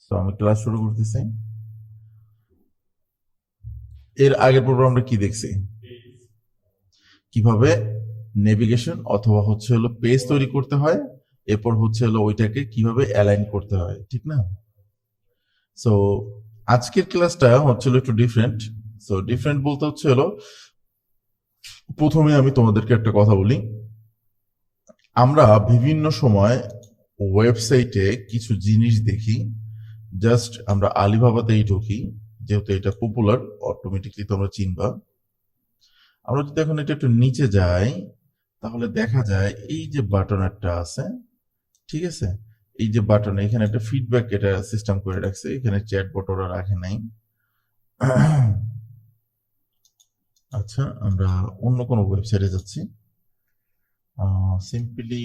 তো আমি ক্লাস শুরু করতেছি। এর আগের পর্ব আমরা কি দেখছি? কিভাবে নেভিগেশন অথবা হচ্ছে হলো পেজ তৈরি করতে হয়, এরপর হচ্ছে হলো ওইটাকে কিভাবে অ্যালাইন করতে হয়, ঠিক না? সো আজকের ক্লাসটা হচ্ছিল একটু ডিফারেন্ট। সো ডিফারেন্ট বলতে হচ্ছে হলো, প্রথমে আমি তোমাদেরকে একটা কথা বলি। আমরা বিভিন্ন সময় ওয়েবসাইটে কিছু জিনিস দেখি, জাস্ট আমরা আলিবাবাতেই ঢুকি, যেহেতু এটা পপুলার, অটোমেটিকলি তোমরা চিনবা। আমরা যদি এখন এটা একটু নিচে যাই, তাহলে দেখা যায় এই যে বাটন একটা আছে, ঠিক আছে? এই যে বাটন, এখানে একটা ফিডব্যাক এটা সিস্টেম করে রাখছে, এখানে চ্যাটবট ওরা রাখে নাই। আচ্ছা, আমরা অন্য কোনো ওয়েবসাইটে যাচ্ছি। সিম্পলি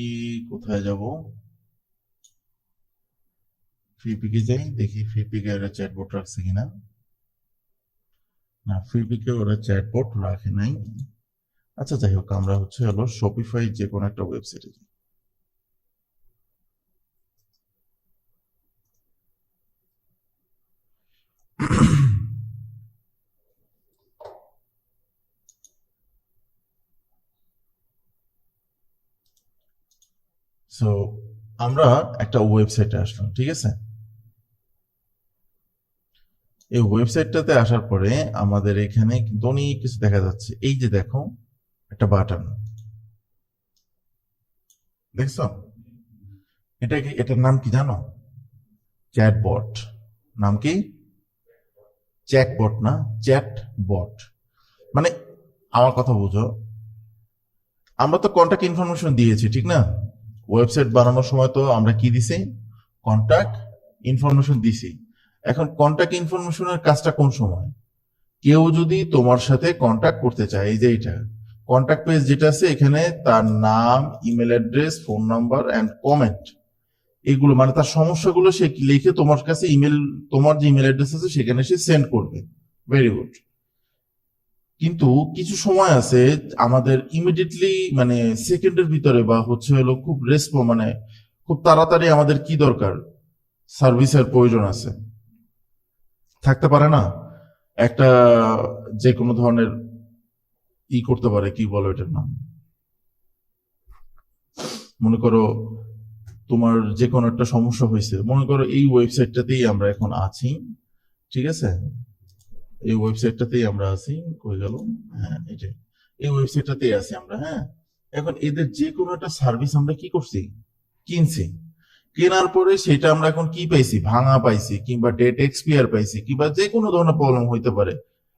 কোথায় যাব? ফ্রিপিকে যাই, দেখি ফ্রিপিকে ওরা চ্যাটবট রাখছে কিনা। না, ফ্রিপিকে ওরা চ্যাটবট রাখে নাই। আচ্ছা, যাই হোক, আমরা হচ্ছে হলো শপিফাই যে কোনো একটা ওয়েবসাইটে যাই। সো আমরা একটা ওয়েবসাইটে আসলাম, ঠিক আছে? এই ওয়েবসাইটটাতে আসার পরে আমাদের এখানে কিন্তু অনেক কিছু দেখা যাচ্ছে। এই যে দেখো, একটা বাটন দেখছো? এটা কি, এটার নাম কি জানো? চ্যাটবট। নাম কি? চ্যাটবট না, চ্যাটবট। মানে আমার কথা বুঝো, আমরা তো কন্টাক্ট ইনফরমেশন দিয়েছি, ঠিক না? ওয়েবসাইট বানানোর সময় তো আমরা কি দিছি? কন্টাক্ট ইনফরমেশন দিছি। এখন কন্টাক্ট ইনফরমেশনের কাজটা কোন সময়? কেউ যদি তোমার সাথে কন্টাক্ট করতে চায়, এই যে এটা কন্টাক্ট পেজ যেটা আছে, এখানে তার নাম, email address, phone number and comment, এগুলো মানে তার সমস্যাগুলো সে লিখে তোমার কাছে ইমেল, তোমার যে ইমেল অ্যাড্রেস আছে সেখানে সে সেন্ড করবে। Very good. কিন্তু কিছু সময় আছে আমাদের ইমিডিয়েটলি, মানে সেকেন্ডের ভিতরে বা হচ্ছে হলো খুব মানে খুব তাড়াতাড়ি আমাদের কি দরকার? সার্ভিসের প্রয়োজন আছে, থাকতে পারে না? একটা যে কোনো ধরনের করতে পারে, কি বলো এটার নাম? মনে করো তোমার যে কোনো একটা সমস্যা হয়েছে, মনে করো এই ওয়েবসাইটটাতেই আমরা এখন আছি, ঠিক আছে? এই ওয়েবসাইটটাতেই আমরা আছি। কই গেল? হ্যাঁ, এটাই। এই ওয়েবসাইটটাতেই আছি আমরা, হ্যাঁ। এখন এদের যে কোনো একটা সার্ভিস আমরা কি করছি? কিনছি। কেনার পরে সেটা আমরা এখন কি পাইছি? ভাঙা পাইছি, কিংবা ডেট এক্সপায়ার পাইছি, কিংবা যে কোনো ধরনের প্রবলেম হইতে পারে।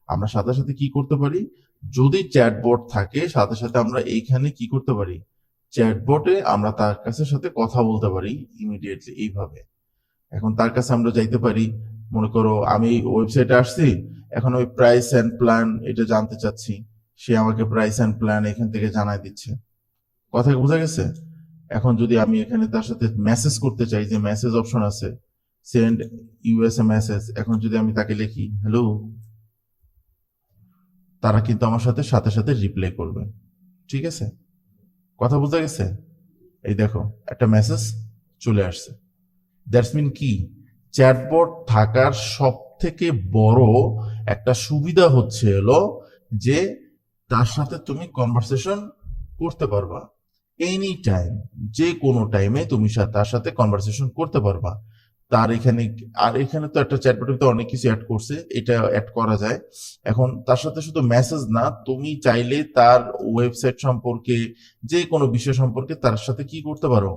আমরা সাথে সাথে কি করতে পারি? যদি চ্যাটবট থাকে, সাথে সাথে আমরা এইখানে কি করতে পারি? চ্যাটবটে আমরা তার কাছে সাথে কথা বলতে পারি ইমিডিয়েটলি এইভাবে। এখন তার কাছে আমরা যাইতে পারি। মনে করো আমি ওয়েবসাইটে আসছি, এখন ওই প্রাইস এন্ড প্ল্যান এটা জানতে চাচ্ছি, সে আমাকে প্রাইস এন্ড প্ল্যান এখান থেকে জানাই দিচ্ছে। কথা কি বোঝা গেছে? এখন যদি আমি এখানে তার সাথে মেসেজ করতে চাই, যে মেসেজ অপশন আছে, সেন্ড ইউএসএ মেসেজ, এখন যদি আমি তাকে লিখি হ্যালো, তারা কিন্তু আমার সাথে সাথে সাথে রিপ্লাই করবে, ঠিক আছে? কথা বোঝা গেছে? এই দেখো, একটা মেসেজ চলে আসছে। দ্যাটস মিন কি? চ্যাটবট থাকার সব থেকে বড় একটা সুবিধা হচ্ছে হলো যে তার সাথে তুমি কনভারসেশন করতে পারবা এনি টাইম, যে কোনো টাইমে তুমি তার সাথে কনভারসেশন করতে পারবা। তার এখানে, আর এখানে তো একটা চ্যাটবটের তো অনেক কিছু অ্যাড করছে, এটা অ্যাড করা যায়। এখন তার সাথে শুধু মেসেজ না, তুমি চাইলে তার ওয়েবসাইট সম্পর্কে, যে কোনো বিষয় সম্পর্কে তার সাথে কি করতে পারো?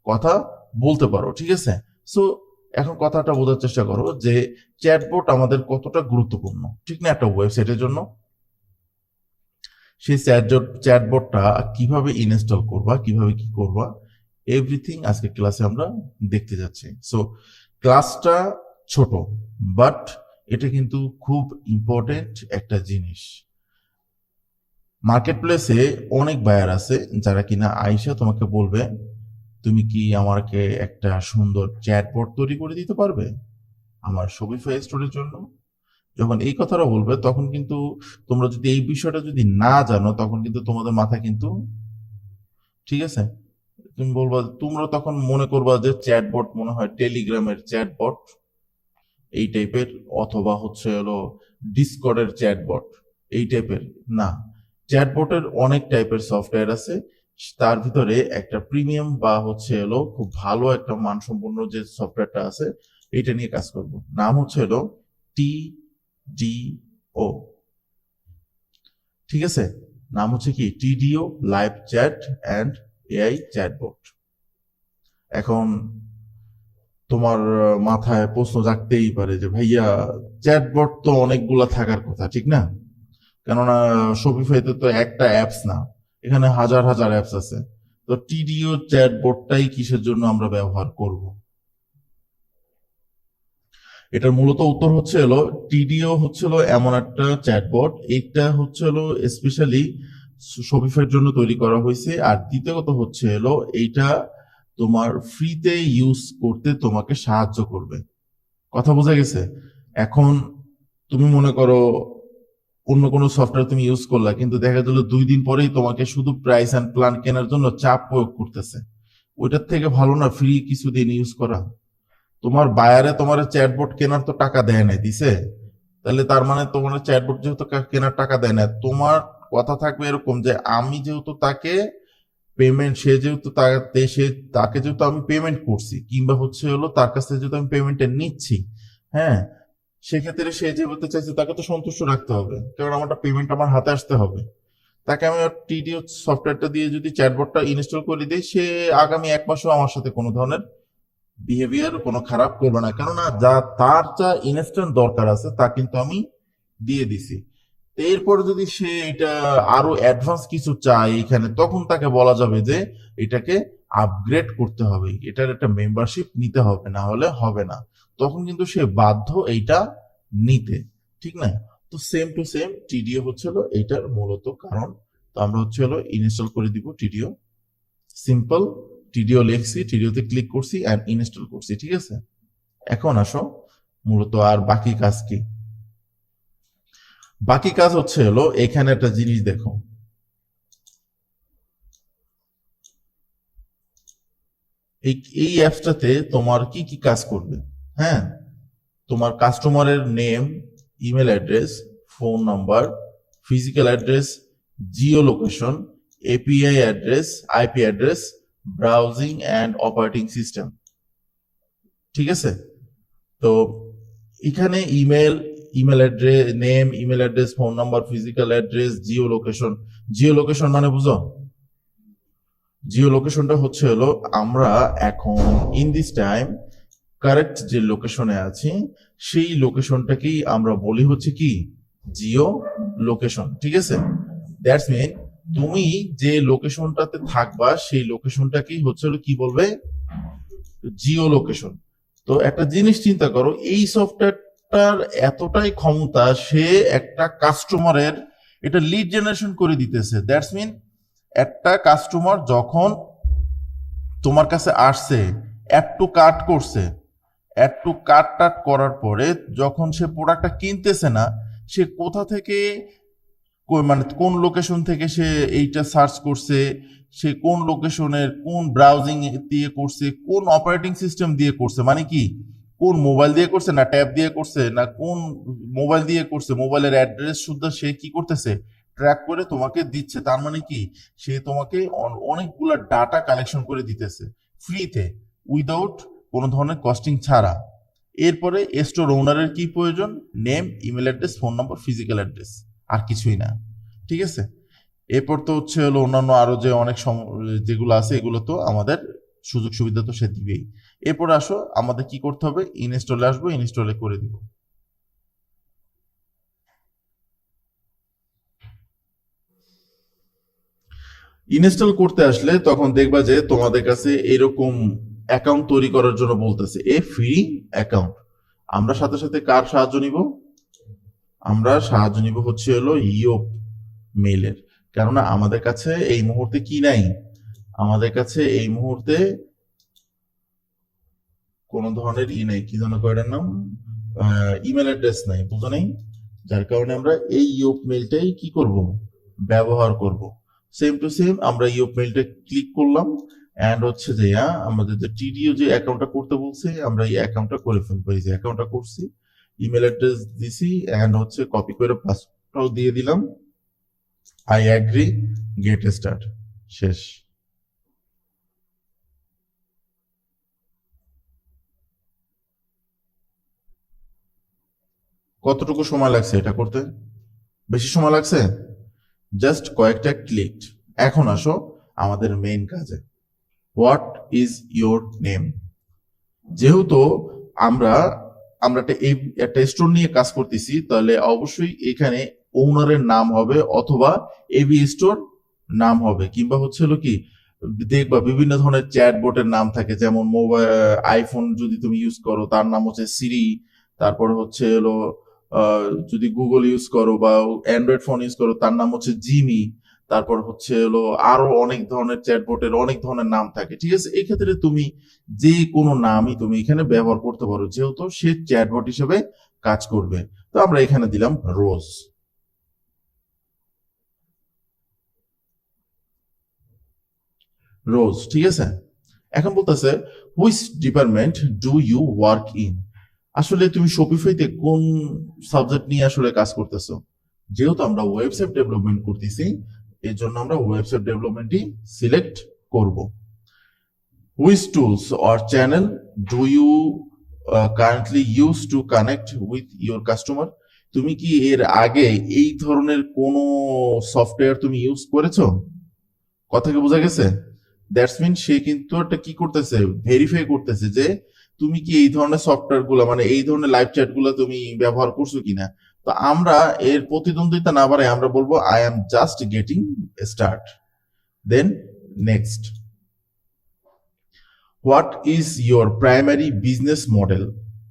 কথা বলতে পারো, ঠিক আছে? সো এখন কথাটা বোঝার চেষ্টা করো যে চ্যাটবট আমাদের কতটা গুরুত্বপূর্ণ, ঠিক না, একটা ওয়েবসাইটের জন্য। সেই চ্যাটবটটা কিভাবে ইনস্টল করবা, কিভাবে কি করবা, এভরিথিং আজকে ক্লাসে আমরা দেখতে যাচ্ছি। সো ক্লাসটা ছোট, বাট এটা কিন্তু খুব ইম্পর্টেন্ট একটা জিনিস। মার্কেট প্লেসে অনেক বায়ার আছে যারা কিনা আইসা তোমাকে বলবে, তুমি কি আমাকে একটা সুন্দর চ্যাটবট তৈরি করে দিতে পারবে আমার শপিফাই স্টোরের জন্য? যখন এই কথাটা বলবে, তখন কিন্তু তোমরা যদি এই বিষয়টা যদি না জানো, তখন কিন্তু তোমাদের মাথা কিন্তু, ঠিক আছে, তুমি বলবা, তোমরা তখন মনে করবা যে চ্যাটবট মনে হয় টেলিগ্রামের চ্যাটবট, এই টাইপের, অথবা হচ্ছে হলো ডিসকর্ডের চ্যাটবট এই টাইপের না। চ্যাটবটের অনেক টাইপের সফটওয়্যার আছে, তার ভিতরে একটা প্রিমিয়াম বা হচ্ছে হলো খুব ভালো একটা মানসম্পন্ন যে সফটওয়্যারটা আছে এটা নিয়ে কাজ করব। নাম হচ্ছে হলো টিডিও, ঠিক আছে? নাম হচ্ছে কি টিডিও, live chat and AI chatbot. এখন তোমার মাথায় প্রশ্ন জাগতেই পারে যে ভাইয়া চ্যাটবট তো অনেকগুলা থাকার কথা, ঠিক না? কেননা শপিফাইতে তো একটা অ্যাপস না, এখানে হাজার হাজার অ্যাপস আছে। তো টিডিও চ্যাটবটটাই কিসের জন্য আমরা ব্যবহার করব? এটার মূলত উত্তর হচ্ছে হলো টিডিও হচ্ছে হলো এমন একটা চ্যাটবট, এটা হচ্ছে হলো স্পেশালি শপিফাইয়ের জন্য তৈরি করা হয়েছে। আর দ্বিতীয়ত হচ্ছে হলো এইটা তোমার ফ্রিতে ইউজ করতে তোমাকে সাহায্য করবে। কথা বোঝা গেছে? এখন তুমি মনে করো অন্য কোনো সফটওয়্যার তুমি ইউজ করলা, কিন্তু দেখা গেল 2 দিন পরেই তোমাকে শুধু প্রাইস অ্যান্ড প্ল্যান কেনার জন্য চাপ প্রয়োগ করতেছে। ওইটার থেকে ভালো না ফ্রি কিছুদিন ইউজ করা? তোমার বায়ারে তোমার চ্যাটবট কেনার তো টাকা দেয় নাই, দিছে? তাহলে তার মানে তোমার চ্যাটবট যেহেতু কেনার টাকা দেয় না, তোমার কথা থাকবে এরকম যে আমি যেহেতু তাকে পেমেন্ট, সে যেহেতু তাকে যেহেতু আমি পেমেন্ট করছি, কিংবা হচ্ছে হলো তার কাছ থেকে যেহেতু আমি পেমেন্টটা নিচ্ছি, হ্যাঁ, সেক্ষেত্রে সে যে বলতে চাইছে তাকে তো সন্তুষ্ট রাখতে হবে, কারণ আমার পেমেন্ট আমার হাতে আসতে হবে। তাকে আমি টিডিও সফটওয়্যারটা দিয়ে যদি চ্যাটবটটা ইনস্টল করে দিই, সে আগামী 1 মাসও আমার সাথে কোনো ধরনের বিহেভিয়ার কোনো খারাপ করবে না, কেননা তার যা ইনস্ট্যান্ট দরকার আছে তা কিন্তু আমি দিয়ে দিছি। এরপর যদি সে এটা আরো অ্যাডভান্স কিছু চায় এখানে, তখন তাকে বলা যাবে যে এটাকে আপগ্রেড করতে হবে, এটার একটা মেম্বারশিপ নিতে হবে, না হলে হবে না। তখন কিন্তু সে বাধ্য এইটা নিতে, ঠিক না? তো সেম টু সেম টিডিও হচ্ছে হলো এইটার মূলত কারণ। তো আমরা হচ্ছে হলো ইনস্টল করে দিব টিডিও, সিম্পল টিডিও লিখছি, টিডিওতে ক্লিক করছি অ্যান্ড ইনস্টল করছি, ঠিক আছে? এখন আসো মূলত আর বাকি কাজ কি। বাকি কাজ হচ্ছে হলো এখানে একটা জিনিস দেখো, এই অ্যাপসটাতে তোমার কি কি কাজ করবে। হ্যাঁ, তোমার কাস্টমারের name, email address, phone number, physical address, Jio location, API address, IP address, browsing and operating system, ঠিক আছে? তো এখানে email address, name, email address, phone number, physical address, Jio location. Jio location মানে বুঝো? জিও লোকেশনটা হচ্ছে হলো আমরা এখন ইন দিস টাইম কারেক্ট যে লোকেশনে আছি সেই লোকেশনটাকেই আমরা বলি হচ্ছে কি জিও লোকেশন, ঠিক আছে? দ্যাটস মিন তুমি যে লোকেশনটাতে থাকবা সেই লোকেশনটাকেই হচ্ছে হলো কি বলবে, জিও লোকেশন। তো একটা জিনিস চিন্তা করো, এই সফটওয়্যারটার এতটাই ক্ষমতা, সে একটা কাস্টমারের এটা লিড জেনারেশন করে দিতেছে। দ্যাটস মিন একটা কাস্টমার যখন তোমার কাছে আসছে, অ্যাড টু কার্ট করছে, অ্যাড টু কার্ট টাট করার পরে যখন সে প্রোডাক্টটা কিনতেছে না, সে কোথা থেকে মানে কোন লোকেশন থেকে সে এইটা সার্চ করছে, সে কোন লোকেশনের কোন ব্রাউজিং দিয়ে করছে, কোন অপারেটিং সিস্টেম দিয়ে করছে, মানে কি কোন মোবাইল দিয়ে করছে, না ট্যাব দিয়ে করছে, না কোন মোবাইল দিয়ে করছে, মোবাইলের অ্যাড্রেস শুদ্ধ সে কি করতেছে ট্র্যাক করে তোমাকে দিচ্ছে। তার মানে কি সে তোমাকে অনেকগুলা ডাটা কালেকশন করে দিতেছে ফ্রিতে, উইদাউট কোনো ধরনের কস্টিং ছাড়া। এরপরে স্টোর ওনারের কি প্রয়োজন? Name, email address, phone number, physical address, আর কিছুই না, ঠিক আছে? এরপর তো হচ্ছে হলো অন্যান্য আরো যে অনেক যেগুলো আছে এগুলো তো আমাদের সুযোগ সুবিধা তো সে দিবেই। এরপর আসো আমাদের কি করতে হবে, ইনস্টলে আসবো, ইনস্টলে করে দিব। ইনস্টল করতে আসলে তখন দেখবা যে তোমাদের কাছে এরকম অ্যাকাউন্ট তৈরি করার জন্য বলতেছে এ ফ্রি অ্যাকাউন্ট। আমরা সাথে সাথে কার সাহায্য নিব? আমরা সাহায্য নিব হচ্ছে হলো ইয়োপ মেইলের, কেননা আমাদের কাছে এই মুহূর্তে কি নাই, আমাদের কাছে এই মুহূর্তে কোন ধরনের নাই, কি যেন কয়টার নাম, ইমেল অ্যাড্রেস নাই, বুঝো নেই? যার কারণে আমরা এই ইয়োপ মেইলটাই কি করব, ব্যবহার করব। সেম টু সেম আমরা ইয়োপ মেইলটা ক্লিক করলাম অ্যান্ড হচ্ছে যে আমাদের যে টিডিও যে অ্যাকাউন্টটা করতে বলছে আমরা এই অ্যাকাউন্টটা করে ফেলবো। এই যে অ্যাকাউন্টটা করছি, ইমেল অ্যাড্রেস দিছি, অ্যান্ড হচ্ছে কপি করে পাসওয়ার্ডটাও দিয়ে দিলাম। আই অ্যাগ্রি, গেট স্টার্ট, শেষ। কতটুকু সময় লাগছে এটা করতে? বেশি সময় লাগছে? জাস্ট কয়েকটা ক্লিক। এখন আসো আমাদের মেইন কাজে। What is your name? যেহেতু আমরা আমরা একটা স্টোর নিয়ে কাজ করতেছি, তাহলে অবশ্যই এখানে ওনারের নাম হবে অথবা এবি স্টোর নাম হবে, কিংবা হচ্ছে হলো কি দেখবা বিভিন্ন ধরনের চ্যাটবটের নাম থাকে, যেমন মোবাইল আইফোন যদি তুমি ইউজ করো তার নাম হচ্ছে সিরি, তারপরে হচ্ছে হলো যদি গুগল ইউজ করো বা অ্যান্ড্রয়েড ফোন ইউজ করো তার নাম হচ্ছে জিমি, তারপর হচ্ছে হলো আরো অনেক ধরনের চ্যাটবটের অনেক ধরনের নাম থাকে, ঠিক আছে? এই ক্ষেত্রে তুমি যে কোনো নামই তুমি এখানে ব্যবহার করতে পারো, যেহেতু সে চ্যাটবট হিসেবে কাজ করবে। তো আমরা এখানে দিলাম রোজ। রোজ, ঠিক আছে। এখন বলতেছে which department do you work in? আসলে তুমি শপিফাইতে কোন সাবজেক্ট নিয়ে আসলে কাজ করতেছো? যেহেতু আমরা ওয়েবসাইট ডেভেলপমেন্ট করতেছি, এর জন্য আমরা ওয়েবসাইট ডেভেলপমেন্টই সিলেক্ট করব। Which tools or channel do you currently use to connect with your customer? তুমি কি এর আগে এই ধরনের কোনো সফটওয়্যার তুমি ইউজ করেছো? কথা কি বোঝা গেছে? দ্যাটস মিন সে কিন্তু একটা কি করতেছে, ভেরিফাই করতেছে যে তুমি কি এই ধরনের সফটওয়্যার গুলা মানে এই ধরনের লাইভ চ্যাট গুলা তুমি ব্যবহার করছো কিনা। তো আমরা এর প্রতিদ্বন্দ্বিতা না বাড়াই আমরা বলবো I am just getting start. Then next. What is your primary business model?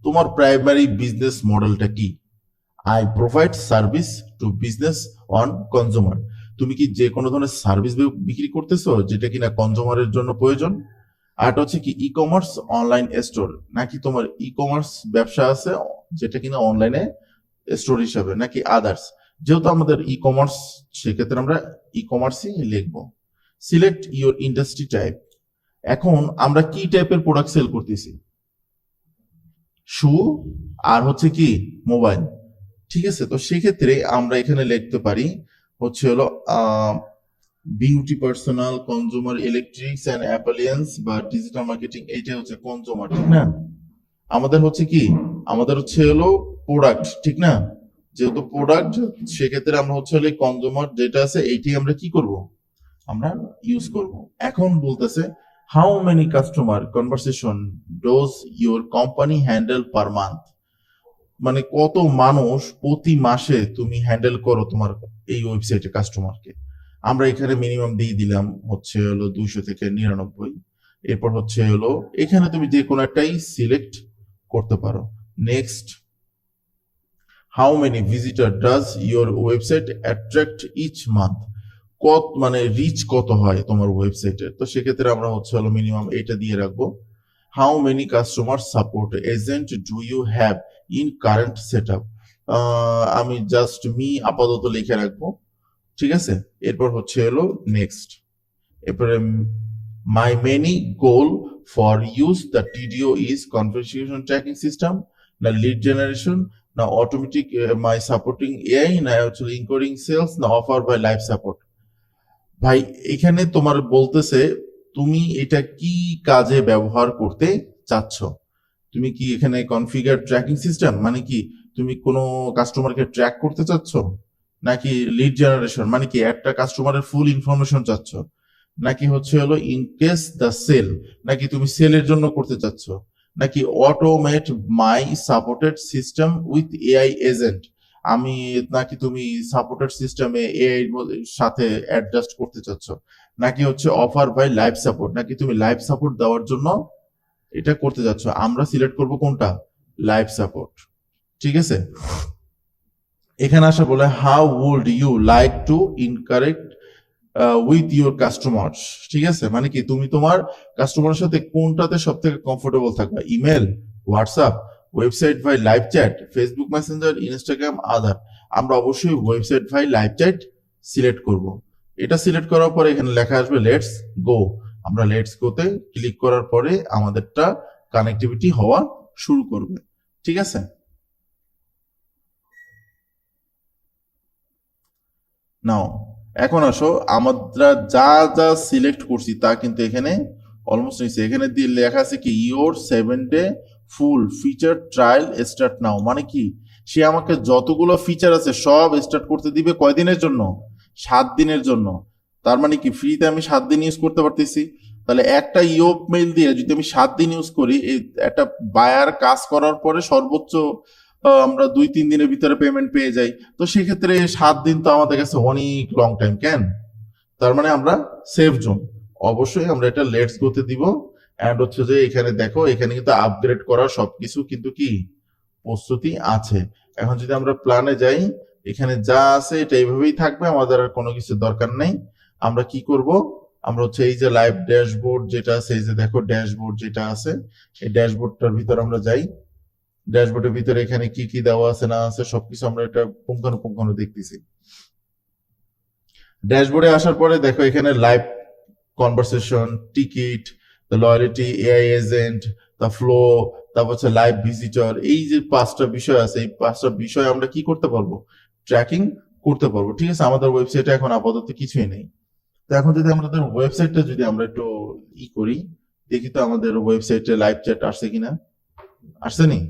তোমার প্রাইমারি বিজনেস মডেলটা কি? I provide service to business on consumer. তুমি কি যে কোনো ধরনের সার্ভিস বিক্রি করতেছো যেটা কিনা কনজিউমারের জন্য প্রয়োজন? আর এটা হচ্ছে কি ই কমার্স অনলাইন স্টোর, নাকি তোমার ই কমার্স ব্যবসা আছে যেটা কিনা অনলাইনে স্টোর হিসাবে, নাকি আদার্স? যেহেতু আমাদের ই কমার্স, সেক্ষেত্রে আমরা ই কমার্সই লিখবো। Select your industry type. এখন আমরা কি টাইপের প্রোডাক্ট সেল করতেছি? শু আর হচ্ছে কি মোবাইল, ঠিক আছে। তো সেক্ষেত্রে আমরা এখানে লিখতে পারি হচ্ছে হলো beauty, personal, consumer, electrics and appliance বা ডিজিটাল মার্কেটিং, এইটা হচ্ছে কনজিউমার, ঠিক না? আমাদের হচ্ছে কি আমাদের হচ্ছে হলো প্রোডাক্ট, ঠিক না? যেহেতু প্রোডাক্ট, সেক্ষেত্রে আমরা হচ্ছে হলো কনজিউমার যেটা আছে এইটি আমরা কি করব, আমরা ইউজ করব। এখন বলতেছে how many customer conversation dose your company handle per month? মানে কত মানুষ প্রতি মাসে তুমি হ্যান্ডেল করো তোমার এই ওয়েবসাইটে কাস্টমারকে? আমরা এখানে মিনিমাম দিয়ে দিলাম হচ্ছে হলো 200 থেকে 99। এরপর হচ্ছে হলো এখানে তুমি যে কোনো একটাই সিলেক্ট করতে পারো। Next. How many visitor does your website attract each month? কত মানে রিচ কত হয় তোমার ওয়েবসাইটে? তো সেক্ষেত্রে আমরা হচ্ছে হলো মিনিমাম এটা দিয়ে রাখবো। How many customer support agent do you have in current set up? আমি জাস্ট মি আপাতত লিখে রাখবো, ঠিক আছে। এরপর হচ্ছে হলো নেক্সট। এরপরে মাই many goal for use the টিডিও ইজ কনফিগারেশন ট্র্যাকিং সিস্টেম, না লিড জেনারেশন, না অটোমেটিক মাই সাপোর্টিং এআই, না হচ্ছে ইনকোডিং সেলস, না অফার বাই লাইভ সাপোর্ট? ভাই এখানে তোমার বলতেছে তুমি এটা কি কাজে ব্যবহার করতে চাচ্ছ। তুমি কি এখানে কনফিগার ট্র্যাকিং সিস্টেম মানে কি তুমি কোনো কাস্টমারকে ট্র্যাক করতে চাচ্ছ, নাকি লিড জেনারেশন মানে কি একটা কাস্টমারের ফুল ইনফরমেশন চাচ্ছ, নাকি হচ্ছে হলো ইনকেস দ্য সেল, নাকি তুমি সেলের জন্য করতে চাচ্ছ, নাকি automate my supported system with AI agent, আমি, নাকি তুমি সাপোর্টেড সিস্টেমে এআই সাথে অ্যাডজাস্ট করতে চাচ্ছ, নাকি হচ্ছে অফার বাই লাইভ সাপোর্ট, নাকি তুমি লাইভ সাপোর্ট দেওয়ার জন্য এটা করতে যাচ্ছ। আমরা সিলেক্ট করব কোনটা, লাইভ সাপোর্ট, ঠিক আছে। এখানে আসা বলে how would you like to interact with your customers, ঠিক আছে। মানে কি তুমি তোমার কাস্টমারের সাথে কোনটাতে সব থেকে কমফোর্টেবল থাকবে, ইমেল, হোয়াটসঅ্যাপ, ওয়েবসাইট ভাই live chat, Facebook Messenger, Instagram, other? আমরা অবশ্যই ওয়েবসাইট ভাই লাইভ চ্যাট সিলেক্ট করব। এটা সিলেক্ট করার পরে এখানে লেখা আসবে লেটস গো। আমরা লেটস গোতে ক্লিক করার পরে আমাদেরটা কানেক্টিভিটি হওয়া শুরু করবে। ঠিক আছে, নাও এখন আসো, আমরা যা যা সিলেক্ট করছি তা কিন্তু এখানে অলমোস্ট নিচ্ছে। এখানে দিয়ে লেখা আছে কি your 7 day full feature trial start now, মানে কি সে আমাকে যতগুলো ফিচার আছে সব স্টার্ট করতে দিবে কয়দিনের জন্য, 7 দিনের জন্য। তার মানে কি ফ্রিতে আমি 7 দিন ইউজ করতে পারতেছি। তাহলে একটা ইয়োপ মেইল দিয়ে যদি আমি 7 দিন ইউজ করি, এই একটা বায়ার কাজ করার পরে সর্বোচ্চ আমরা 2-3 দিনের ভিতরে পেমেন্ট পেয়ে যাই। তো সেক্ষেত্রে 7 দিন তো আমাদের কাছে অনেক লং টাইম কেন। তার মানে আমরা সেফ জোন। অবশ্যই আমরা এটা লেটস গোতে দিব। অ্যান্ড হচ্ছে যে এখানে দেখো, এখানে কিন্তু আপগ্রেড করার সবকিছু কিন্তু কি প্রস্তুতি আছে। এখন যদি আমরা প্ল্যানে যাই, এখানে যা আছে এটা এইভাবেই থাকবে, আমাদের আর কোনো কিছু দরকার নেই। আমরা কি করব, আমরা হচ্ছে এই যে লাইভ ড্যাশবোর্ড যেটা আছে, এই যে দেখো ড্যাশবোর্ড যেটা আছে, এই ড্যাশবোর্ডটার ভিতর আমরা যাই। ড্যাশবোর্ডের ভিতরে এখানে কি কি দেওয়া আছে না আছে সবকিছু আমরা এটা পুঙ্খানুপুঙ্খানু দেখতেছি। ড্যাশবোর্ডে আসার পরে দেখো এখানে live conversation, ticket, the loyalty, AI agent, the flow, তারপর হচ্ছে লাইভ ভিজিটর, এই যে 5টা বিষয় আছে, এই 5টা বিষয় আমরা কি করতে পারবো, ট্র্যাকিং করতে পারবো। ঠিক আছে, আমাদের ওয়েবসাইটে এখন আপাতত কিছুই নেই। তো এখন যদি আমাদের ওয়েবসাইটটা যদি আমরা একটু করি, দেখি তো আমাদের ওয়েবসাইটে লাইভ চ্যাট আসছে কিনা। আসছেনি,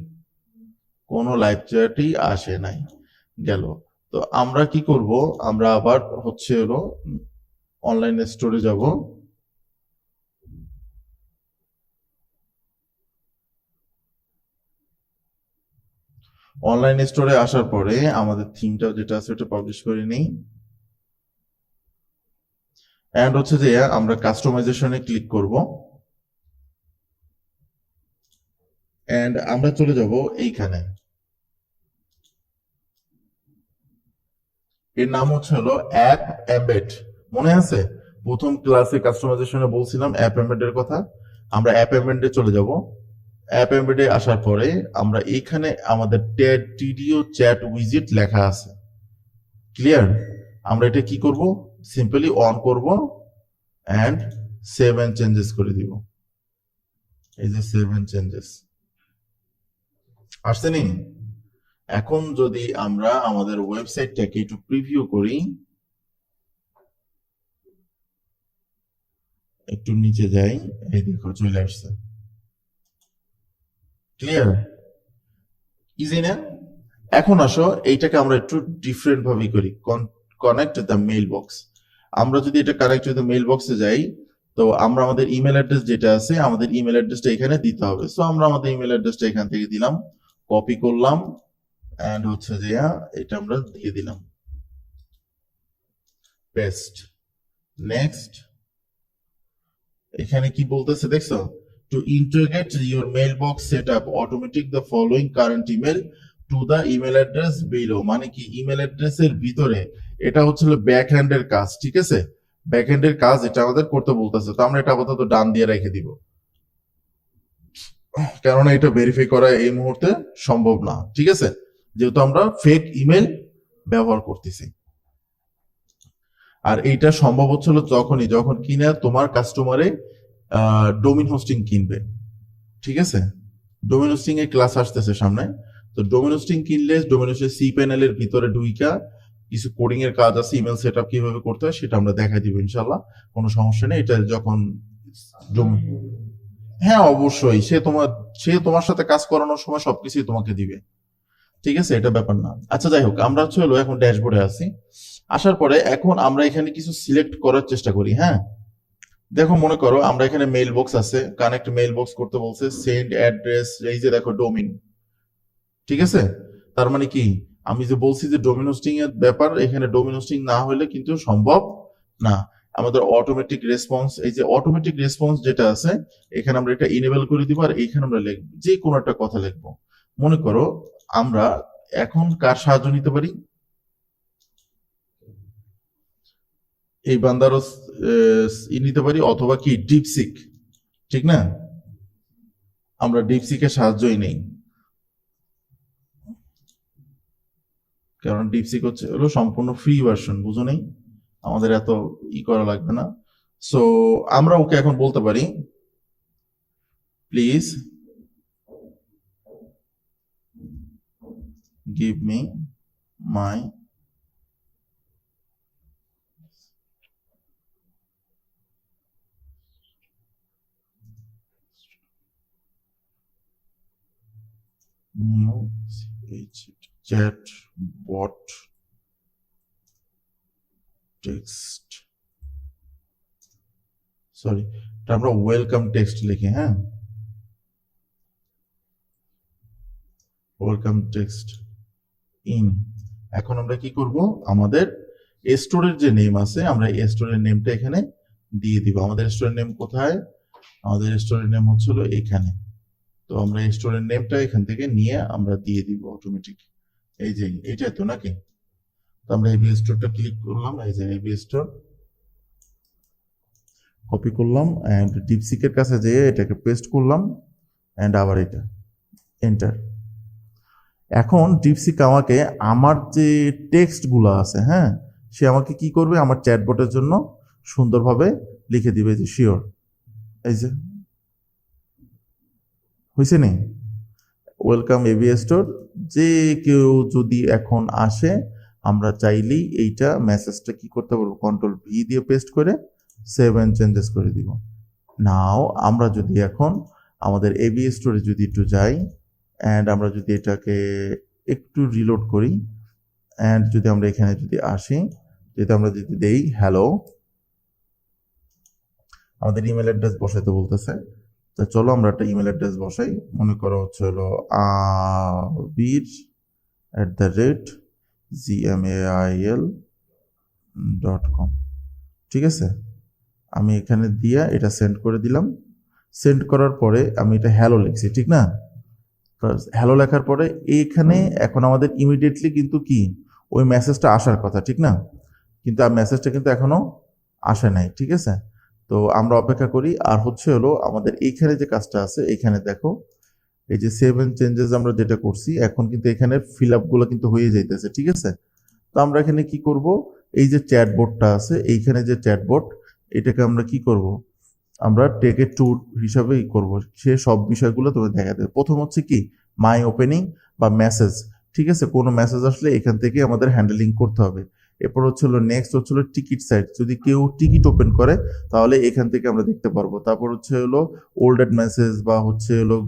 কোনো লাইভ চ্যাটই আসে নাই, গেল। তো আমরা কি করব, আমরা আবার হচ্ছে হলো অনলাইন স্টোরে যাব। অনলাইন স্টোরে আসার পরে আমাদের থিমটা যেটা আছে ওটা পাবলিশ করে নিই। এন্ড হচ্ছে যে আমরা কাস্টমাইজেশনে ক্লিক করব। এন্ড আমরা চলে যাব এইখানে, এর নাম হচ্ছে হলো অ্যাপ এমবেড। মনে আছে প্রথম ক্লাসে কাস্টমাইজেশনে বলছিলাম অ্যাপ এমবেডের কথা। আমরা অ্যাপ এমবেডে চলে যাব। অ্যাপ এমবেডে আসার পরে আমরা এইখানে আমাদের টিডিও চ্যাট উইজিট লেখা আছে, ক্লিয়ার। আমরা এটা কি করব, সিম্পলি অন করব এন্ড সেভ এন্ড চেঞ্জেস করে দিব। এই যে সেভ এন্ড চেঞ্জেস আসছে নি। এখন যদি আমরা আমাদের ওয়েবসাইটটাকে একটু প্রিভিউ করি, একটু নিচে যাই, এই দেখো চলে আসছে, ক্লিয়ার, ইজি না। এখন আসো এইটাকে আমরা একটু ডিফারেন্ট ভাবে করি, কানেক্ট দ্য মেইল বক্স। আমরা যদি এটা কানেক্ট দ্য মেইল বক্সে যাই, তো আমরা আমাদের ইমেল অ্যাড্রেস যেটা আছে, আমাদের ইমেল অ্যাড্রেসটা এখানে দিতে হবে। সো আমরা আমাদের ইমেল অ্যাড্রেসটা এখান থেকে দিলাম, কপি করলাম এন্ড হচ্ছে যে এটা আমরা দিয়ে দিলাম, পেস্ট, নেক্সট। এখানে কি বলতেছে দেখছো, two integrate your mail box set up automatic the following current email to the email address below. মানে কি ইমেল অ্যাড্রেসের ভিতরে, এটা হচ্ছিল ব্যাক হ্যান্ডের কাজ। ঠিক আছে, ব্যাক হ্যান্ডের কাজ এটা আমাদের করতে বলতেছে। তো আমরা এটা আপাতত ডান দিয়ে রেখে দিব, কেননা এটা ভেরিফাই করা এই মুহূর্তে সম্ভব না। ঠিক আছে, যেহেতু আমরা ফেক ইমেল ব্যবহার করতেছি। আর এইটা সম্ভব হচ্ছিল যখন কিনা তোমার কাস্টমারে ডোমিন হোস্টিং কিনবে। ঠিক আছে, ডোমিন হোস্টিং এর ক্লাস আসতেছে সামনে। তো ডোমিন হোস্টিং কিনলে ডোমিন হোস্টিং সি প্যানেলের ভিতরে ঢুইকা কিছু কোডিং এর কাজ আছে, ইমেল সেট আপ কিভাবে করতে হয় সেটা আমরা দেখা দিব ইনশাল্লাহ, কোনো সমস্যা নেই। এটা যখন হ্যাঁ অবশ্যই, সে তোমার সাথে কাজ করানোর সময় সবকিছুই তোমাকে দিবে। ঠিক আছে, এটা ব্যাপার না। আচ্ছা যাই হোক, আমরা হচ্ছে হলো এখন ড্যাশবোর্ডে আছি। আসার পরে এখন আমরা এখানে কিছু সিলেক্ট করার চেষ্টা করি। হ্যাঁ দেখো, মনে করো আমরা এখানে মেইল বক্স আছে, কানেক্ট মেইল বক্স করতে বলছে, সেন্ড অ্যাড্রেস, এই যে দেখো ডোমিন। ঠিক আছে, তার মানে কি আমি যে বলছি যে ডোমিন হোস্টিং এর ব্যাপার, এখানে ডোমিন হোস্টিং না হলে কিন্তু সম্ভব না। আমাদের অটোমেটিক রেসপন্স, এই যে অটোমেটিক রেসপন্স যেটা আছে, এখানে আমরা এটা ইনেবল করে দিব। আর এখানে আমরা লিখবো যে কোনো একটা কথা লিখবো। মনে করো আমরা এখন কার সাহায্য নিতে পারি, এই বান্দারও নিতে পারি, অথবা কি ডিপসিক। ঠিক না, আমরা ডিপসিকের সাহায্যই নেই, কারণ ডিপসিক হচ্ছে হলো সম্পূর্ণ ফ্রি ভার্সন, বুঝো নেই, আমাদের এত করা লাগবে না। সো আমরা ওকে এখন বলতে পারি please give me my new chat bot text, sorry এটা আমরা ওয়েলকাম টেক্সট লিখি, হ্যাঁ ওয়েলকাম টেক্সট ইন। এখন আমরা কি করব, আমাদের স্টোরের যে নেম আছে আমরা এই স্টোরের নেমটা এখানে দিয়ে দিব। আমাদের স্টোরের নেম কোথায়, আমাদের স্টোরের নেম হচ্ছিল এখানে। তো আমরা স্টোরের নেমটা এখান থেকে নিয়ে আমরা দিয়ে দিব অটোমেটিক। এই যে এইটাই তো নাকি, তো আমরা এবি স্টোরটা ক্লিক করলাম, এই যে এবি স্টোর কপি করলাম এন্ড ডিপসিকের কাছে যেয়ে এটাকে পেস্ট করলাম এন্ড আবার এটা এন্টার। এখন ডিপসিক আমাকে আমার যে টেক্সটগুলো আছে, হ্যাঁ সে আমাকে কি করবে, আমার চ্যাটবটের জন্য সুন্দরভাবে লিখে দিবে যে শিওর। এই যে হয়েছে নি, ওয়েলকাম এবি স্টোর। যে কেউ যদি এখন আসে আমরা চাইলেই এইটা মেসেজটা কি করতে পারবো, কন্ট্রোল ভি দিয়ে পেস্ট করে সেভ এন্ড চেঞ্জেস করে দিব। নাও আমরা যদি এখন আমাদের এবি স্টোরে যদি একটু যাই অ্যান্ড আমরা যদি এটাকে একটু রিলোড করি অ্যান্ড যদি আমরা এখানে যদি আসি, যদি আমরা যদি দেই হ্যালো, আমাদের ইমেল অ্যাড্রেস বসাইতে বলতেছে। তো চলো আমরা একটা ইমেল অ্যাড্রেস বসাই, মনে করো হচ্ছে হলো abir@gmail.com। ঠিক আছে, আমি এখানে দিয়া এটা সেন্ড করে দিলাম। সেন্ড করার পরে আমি এটা হ্যালো লিখছি, ঠিক না? হ্যালো লেখার পরে এইখানে এখন আমাদের ইমিডিয়েটলি কিন্তু কি ওই মেসেজটা আসার কথা, ঠিক না? কিন্তু আর মেসেজটা কিন্তু এখনো আসে নাই, ঠিক আছে? তো আমরা অপেক্ষা করি। আর হচ্ছে হলো আমাদের এইখানে যে কাজটা আছে, এইখানে দেখো এই যে সেভ এন্ড চেঞ্জেস আমরা যেটা করছি, এখন কিন্তু এখানে ফিল আপগুলো কিন্তু হয়ে যাইতেছে, ঠিক আছে? তো আমরা এখানে কি করব, এই যে চ্যাটবোর্ডটা আছে এইখানে যে চ্যাটবোর্ড, এটাকে আমরা কি করব, আমরা টেক এ ট্যুর হিসাবে করব। সে সব বিষয়গুলো তোমার দেখা দেবে। প্রথম হচ্ছে কি মাই ওপেনিং বা মেসেজ, ঠিক আছে? কোনো মেসেজ আসলে এখান থেকে আমাদের হ্যান্ডেলিং করতে হবে। এরপর হচ্ছে হলো নেক্সট হচ্ছে হলো টিকিট সাইট, যদি কেউ টিকিট ওপেন করে তাহলে এখান থেকে আমরা দেখতে পারবো। তারপর হচ্ছে হলো ওল্ডেড মেসেজ বা হচ্ছে হলো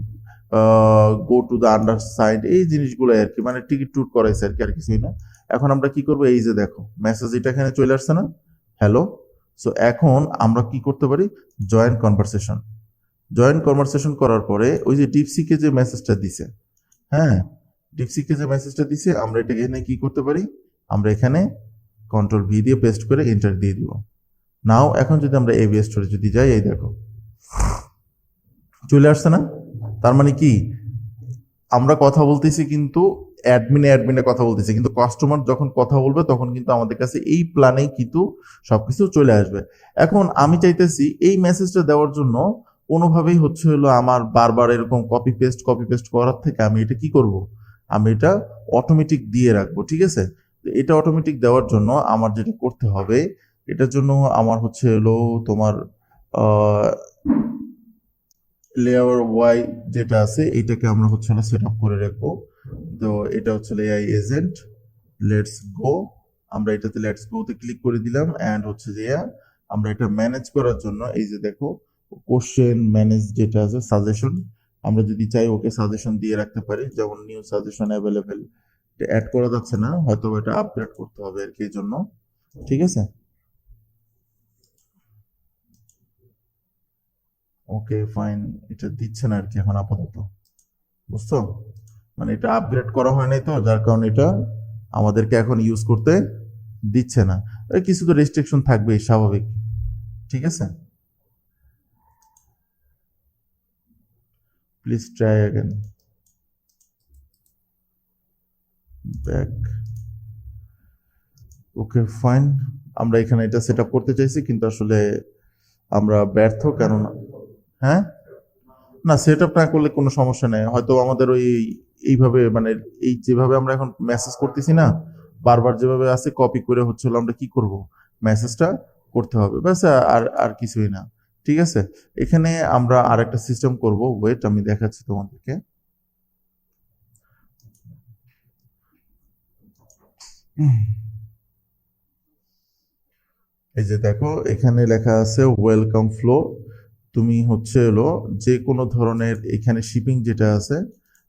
go to the under side, এই জিনিসগুলো আর কি, মানে টিকিট ট্যুর করাইছে আর কি, আর কিছুই না। এখন আমরা কি করবো, এই যে দেখো মেসেজ এটা এখানে চলে আসছে না, হ্যালো। সো এখন আমরা কি করতে পারি, জয়েন কনভারসেশন। জয়েন কনভারসেশন করার পরে ওই যে ডিপসিকে যে মেসেজটা দিছে, হ্যাঁ ডিপসিকে যে মেসেজটা দিছে আমরা এটা এখানে কি করতে পারি, আমরা এখানে কন্ট্রোল ভি দিয়ে পেস্ট করে এন্টার দিয়ে দিব। নাও এখন যদি আমরা এবি স্টোরে যদি যাই, এই দেখো চলে আসছে না? তার মানে কি আমরা কথা বলতেছি কিন্তু অ্যাডমিনে কথা বলতেছি, কিন্তু কাস্টমার যখন কথা বলবে তখন কিন্তু আমাদের কাছে এই প্ল্যানেই কিন্তু সবকিছু চলে আসবে। এখন আমি চাইতেছি এই মেসেজটা দেওয়ার জন্য কোনোভাবেই হচ্ছে হলো আমার বারবার এরকম কপি পেস্ট করার থেকে আমি এটা কি করব, আমি এটা অটোমেটিক দিয়ে রাখবো, ঠিক আছে? তো এটা অটোমেটিক দেওয়ার জন্য আমার যেটা করতে হবে, এটার জন্য আমার হচ্ছে হলো তোমার লেয়ার ওয়াই যেটা আছে এটাকে আমরা হচ্ছে না সেট আপ করে রাখবো। তো এটা হচ্ছে এআই এজেন্ট, লেটস গো। আমরা এটাতে লেটস গোতে ক্লিক করে দিলাম অ্যান্ড হচ্ছে যে আমরা এটা ম্যানেজ করার জন্য এই যে দেখো কোশ্চেন ম্যানেজ যেটা আছে সাজেশন, আমরা যদি চাই ওকে সাজেশন দিয়ে রাখতে পারি, যেমন নিউ সাজেশন অ্যাভেলেবেল, এটা অ্যাড করা যাচ্ছে না, হয়তো এটা আপগ্রেড করতে হবে আর কি এই জন্য, ঠিক আছে? ওকে ফাইন, এটা দিচ্ছে না আর কি এখন আপাতত, বুঝছো? মানে এটা আপগ্রেড করা হয় নাই তো, যার কারণে এটা আমাদেরকে এখন ইউজ করতে দিচ্ছে না। কিছু তো রেস্ট্রিকশন থাকবেই, স্বাভাবিক, ঠিক আছে? Please try again, back. Okay fine, আমরা এখানে এটা সেট আপ করতে চাইছি কিন্তু আসলে আমরা ব্যর্থ, কেন? হ্যাঁ না, সেট আপ না করলে কোনো সমস্যা নেই, হয়তো আমাদের ওই এইভাবে মানে এই যেভাবে আমরা এখন মেসেজ করতেছি না, বারবার যেভাবে আছে কপি করে হচ্ছে আমরা কি করব, মেসেজটা করতে হবে ব্যাস। আর আর কিছুই না। ঠিক আছে, এখানে আমরা আর একটা সিস্টেম করব, ওয়েট আমি দেখাচ্ছি তোমাদেরকে। এই যে দেখো এখানে লেখা আছে ওয়েলকাম ফ্লো। তুমি হচ্ছে হলো যে কোনো ধরনের এখানে শিপিং যেটা আছে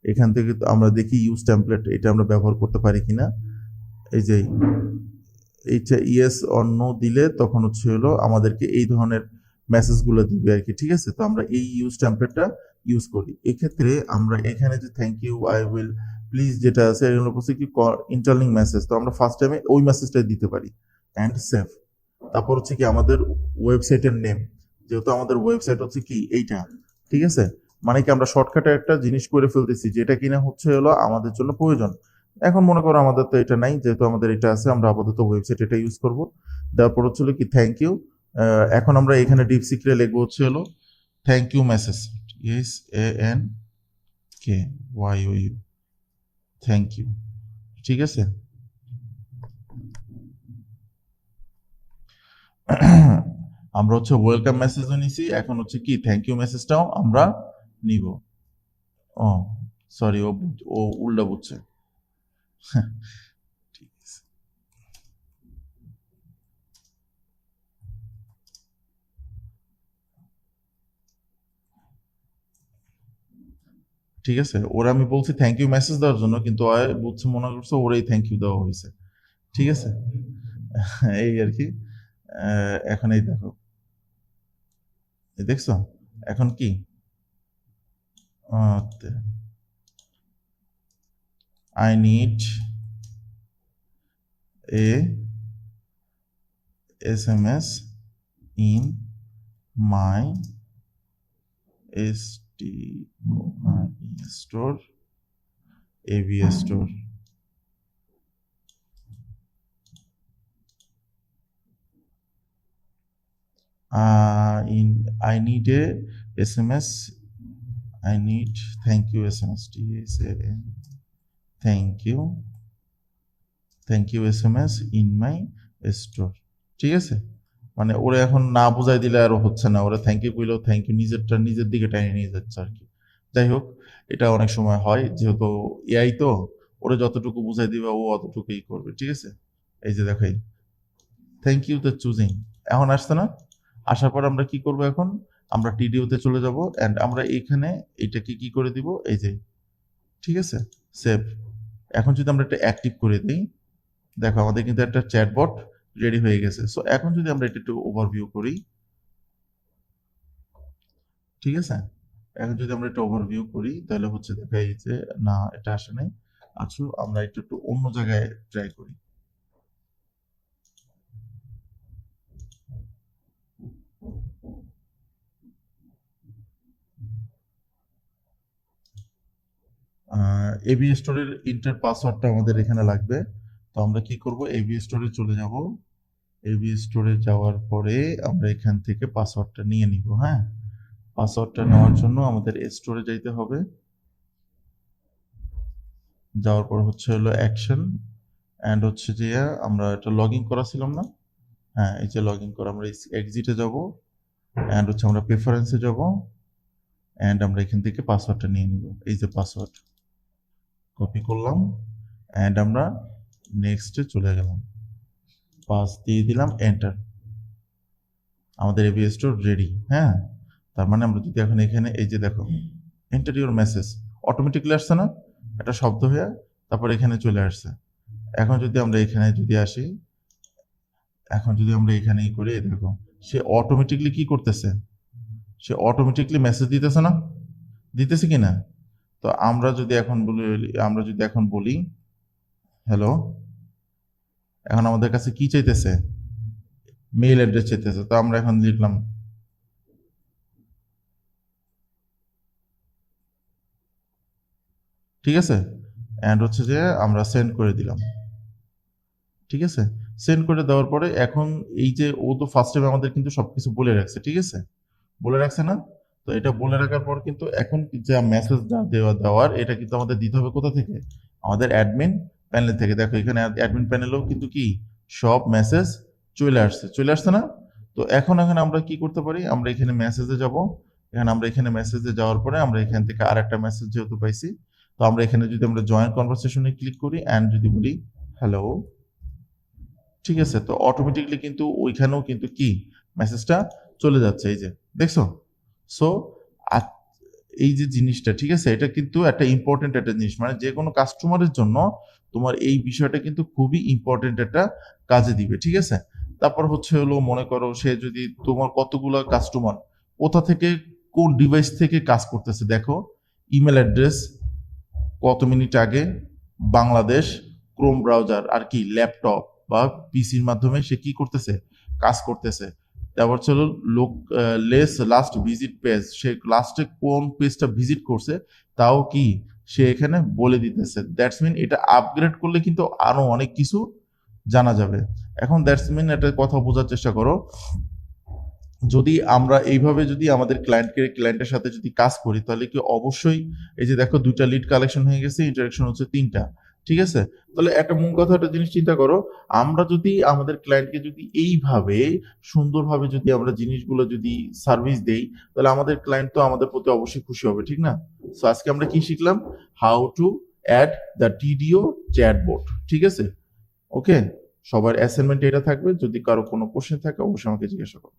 এখান থেকে আমরা দেখি ইউজ টেমপ্লেট, এটা আমরা ব্যবহার করতে পারি কিনা। এই যে এইটা ইয়েস অর নো দিলে তখন হচ্ছে হলো আমাদেরকে এই ধরনের মেসেজগুলো দিবে আর কি। ঠিক আছে, তো আমরা এই ইউজ টেমপ্লেটটা ইউজ করি। এক্ষেত্রে আমরা এখানে যে thank you, I will, please যেটা আছে এগুলো হচ্ছে কি ইন্টারলিং মেসেজ, তো আমরা ফার্স্ট টাইমে ওই মেসেজটা দিতে পারি অ্যান্ড সেভ। তারপর হচ্ছে কি আমাদের ওয়েবসাইটের নেম, যেহেতু আমাদের ওয়েবসাইট হচ্ছে কি এইটা। ঠিক আছে, মানে কি আমরা শর্টকাটে একটা জিনিস করে ফেলতেছি যেটা কিনা হচ্ছে হলো আমাদের জন্য প্রয়োজন। এখন মনে করো আমাদের তো এটা নাই, যেহেতু আমাদের এটা আছে আমরা আপাতত ওয়েবসাইট এটা ইউজ করব। তারপর হচ্ছে হলো কি থ্যাংক ইউ। এখন আমরা এখানে ডিপ সিক্রেট লিখবো হচ্ছে হলো thank you message, SANKYOU, thank you. ঠিক আছে, আমরা হচ্ছে ওয়েলকাম মেসেজও নিছি, এখন হচ্ছে কি থ্যাংক ইউ মেসেজটাও আমরা নিব। ও সরি, ও উল্টা বুঝছে। ঠিক আছে, ঠিক আছে, ওরা আমি বলছি থ্যাংক ইউ মেসেজ দেওয়ার জন্য, কিন্তু ও বুঝছে মনে করছে ওরাই থ্যাংক ইউ দেওয়া হয়েছে। ঠিক আছে, এই আর কি। এখন এই দেখো, এই দেখছো এখন কি I need a SMS in my store, ABS store. I need a SMS. I need thank you SMS. Thank you SMS in my store. ঠিক আছে, মানে ওরা এখন না বুঝাই দিলে আরো হচ্ছে না, ওরা থ্যাংক ইউ কইলেও থ্যাংক ইউ নিজেরটা নিজের দিকে টেনে নিয়ে যাচ্ছে আর কি। যাই হোক, এটা অনেক সময় হয়, যেহেতু এআই তো ওরা যতটুকু বুঝাই দিবে ও অতটুকুই করবে। ঠিক আছে, এই যে দেখাই থ্যাংক ইউ দ্য চুজিং, এখন আসছে না? আসার পর আমরা কি করব, এখন আমরা টিডিওতে চলে যাব অ্যান্ড আমরা এখানে এটাকে কি করে দিব, এই যে ঠিক আছে সেভ। এখন যদি আমরা এটা অ্যাক্টিভ করে দিই, দেখো আমাদের কিন্তু একটা চ্যাটবট রেডি হয়ে গেছে। সো এখন যদি আমরা এটা একটু ওভারভিউ করি, ঠিক আছে, এখন যদি আমরা এটা ওভারভিউ করি তাহলে হচ্ছে দেখা এই যে না এটা আসে নাই। আচ্ছা, আমরা এটা একটু অন্য জায়গায় ট্রাই করি। এবি স্টোরের ইন্টার পাসওয়ার্ডটা আমাদের এখানে লাগবে। তো আমরা কি করব, এবি স্টোরে চলে যাব। এবি স্টোরে যাওয়ার পরে আমরা এখান থেকে পাসওয়ার্ডটা নিয়ে নিব। হ্যাঁ, পাসওয়ার্ডটা নেওয়ার জন্য আমাদের স্টোরে যাইতে হবে। যাওয়ার পর হচ্ছে হলো অ্যাকশন অ্যান্ড হচ্ছে যে আমরা এটা লগ ইন করা ছিলাম না। হ্যাঁ, এই যে লগ ইন করা, আমরা এক্সিটে যাব অ্যান্ড হচ্ছে আমরা প্রেফারেন্সে যাব অ্যান্ড আমরা এখান থেকে পাসওয়ার্ডটা নিয়ে নিব। এই যে পাসওয়ার্ড কপি করলাম অ্যান্ড আমরা নেক্সটে চলে গেলাম, পাস দিয়ে দিলাম, এন্টার। আমাদের এবি স্টোর রেডি। হ্যাঁ, তার মানে আমরা যদি এখন এখানে এই যে দেখো এন্টার ইউর মেসেজ, অটোমেটিকলি আসছে না একটা শব্দ হয়ে, তারপর এখানে চলে আসছে। এখন যদি আমরা এখানে যদি আসি, এখন যদি আমরা এখানে করি, দেখো সে অটোমেটিকলি কি করতেছে, সে অটোমেটিকলি মেসেজ দিতেছে না, দিতেছে কি না? তো আমরা যদি এখন বলি, আমরা যদি এখন বলি হ্যালো, এখন আমাদের কাছে কি চাইতেছে, মেইল অ্যাড্রেস চাইতেছে। তো আমরা এখন লিখলাম ঠিক আছে, অ্যান্ড হচ্ছে যে আমরা সেন্ড করে দিলাম। ঠিক আছে, সেন্ড করে দেওয়ার পরে এখন এই যে ও তো ফার্স্ট টাইম আমাদের কিন্তু সবকিছু বলে রাখছে। ঠিক আছে, বলে রাখছে না? তো এটা বলে রাখার পর কিন্তু এখন যে মেসেজটা দেওয়ার এটা কিন্তু আমাদের দিতে হবে কোথা থেকে, আমাদের অ্যাডমিন প্যানেল থেকে। দেখো এখানে অ্যাডমিন প্যানেলেও কিন্তু কি সব মেসেজ চলে আসছে, চলে আসছে না? তো এখন এখানে আমরা কি করতে পারি, আমরা এখানে মেসেজে যাব, আমরা এখানে মেসেজে যাওয়ার পরে আমরা এখান থেকে আরেকটা মেসেজ যেহেতু পাইছি, তো আমরা এখানে যদি আমরা জয়েন কনভারসেশনে ক্লিক করি অ্যান্ড যদি বলি হ্যালো, ঠিক আছে, তো অটোমেটিকলি কিন্তু ওইখানেও কিন্তু কি মেসেজটা চলে যাচ্ছে, এই যে দেখছো। সো এই যে জিনিসটা, ঠিক আছে, এটা কিন্তু একটা ইম্পর্টেন্ট একটা জিনিস, মানে যে কোনো কাস্টমারের জন্য তোমার এই বিষয়টা কিন্তু খুবই ইম্পর্টেন্ট একটা কাজে দিবে, ঠিক আছে। তারপর হচ্ছে হলো মনে করো সে যদি তোমার কতগুলো কাস্টমার কোথা থেকে কোন ডিভাইস থেকে কাজ করতেছে দেখো, ইমেল অ্যাড্রেস, কত মিনিট আগে, বাংলাদেশ, ক্রোম ব্রাউজার আর কি ল্যাপটপ বা পিসির মাধ্যমে সে কি করতেছে, কাজ করতেছে। তারপর ছিল লোক লাস্ট ভিজিট পেজ, সে লাস্টে কোন পেজটা ভিজিট করছে তাও কি সে এখানে বলে দিতেছে। দ্যাটস মিন এটা আপগ্রেড করলে কিন্তু আরো অনেক কিছু জানা যাবে। এখন দ্যাটস মিন একটা কথা বোঝার চেষ্টা করো, যদি আমরা এইভাবে যদি আমাদের ক্লায়েন্টের সাথে যদি কাজ করি তাহলে কি অবশ্যই এই যে দেখো 2টা লিড কালেকশন হয়ে গেছে, ইন্টারাকশন হচ্ছে 3টা, ঠিক আছে। তাহলে একটা মূল কথা একটা জিনিস চিন্তা করো, আমরা যদি আমাদের ক্লায়েন্টকে যদি এইভাবে সুন্দরভাবে যদি আমরা জিনিসগুলো যদি সার্ভিস দেই, তাহলে আমাদের ক্লায়েন্ট তো আমাদের প্রতি অবশ্যই খুশি হবে, ঠিক না। সো আজকে আমরা কি শিখলাম, হাউ টু অ্যাড দ্য টিডিও চ্যাটবট, ঠিক আছে। ওকে, সবার অ্যাসাইনমেন্ট এটা থাকবে, যদি কারো কোনো কোশ্চেন থাকে অবশ্যই আমাকে জিজ্ঞাসা করো।